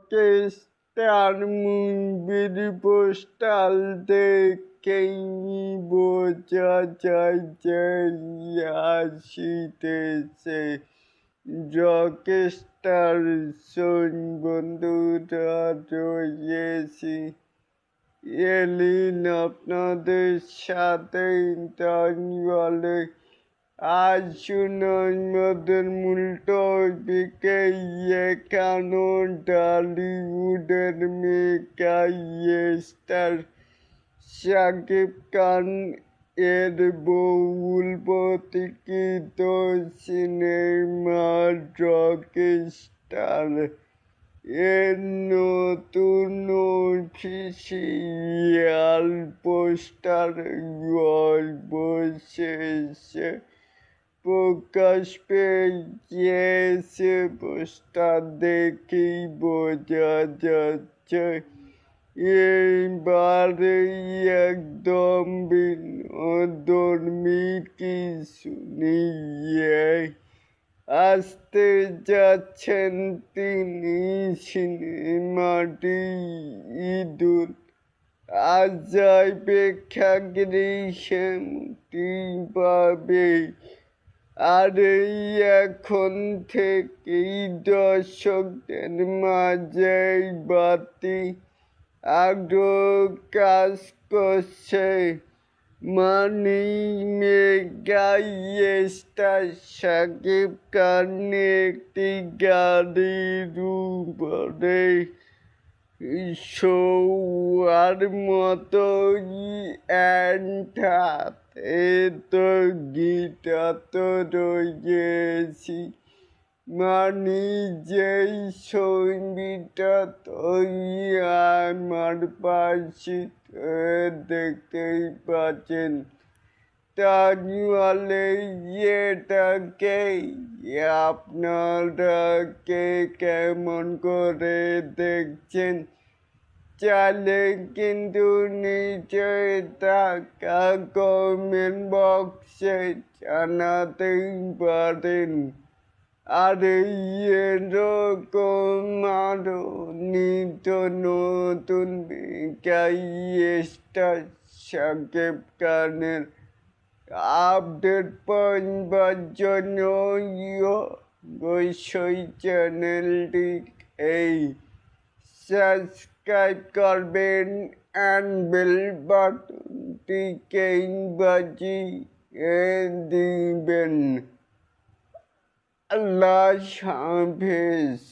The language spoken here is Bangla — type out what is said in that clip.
রকেস্টার মুভির পোস্টার দেখেই বোঝা যায় যে আসিতেছে রকেস্টার শোন বন্ধুরা রয়েছি এলিন আপনাদের সাথে বলে আসুন আমাদের মূল টপিকে এখানো টলিউডের মেগা স্টার শাকিব খান এর বহুল প্রতীক্ষিত সিনেমা রকস্টার এর নতুন অফিসিয়াল পোস্টার অবশেষে প্রকাশ পেয়েছে। পোস্টার দেখেই বোঝা যাচ্ছে এবারে একদম বিনোদনমী কিছু নিয়ে আসতে যাচ্ছেন তিনি। সিনেমাটি ঈদুল আজহায় প্রেক্ষাগৃহে মুক্তি পাবে। আর এখন থেকেই দর্শকদের মাঝে বাড়তি আগ্রহ কাজ করছে। মানে মেগা স্টার শাকিব খান একটি গাড়ির উপরে শোয়ার মতোই হাতে তো গিটার তো রয়েছি। মানে যেই ছবিটা তৈরি আমার পাশে দেখতেই পাচ্ছেন। তাহলে এটাকে আপনারা কে কেমন করে দেখছেন চাইলে কিন্তু নিচে থাকা কমেন্ট বক্সে জানাতেই পারেন। আর এরকম আরো নিত্য নতুন মেগা স্টার শাকিব খানের আপডেট পাওয়ার জন্য অবশ্যই চ্যানেলটি সাবস্ক্রাইব করবেন অ্যান্ড বেল বাটনটিকে বাজিয়ে দিবেন। আল্লাহ হাফেজ।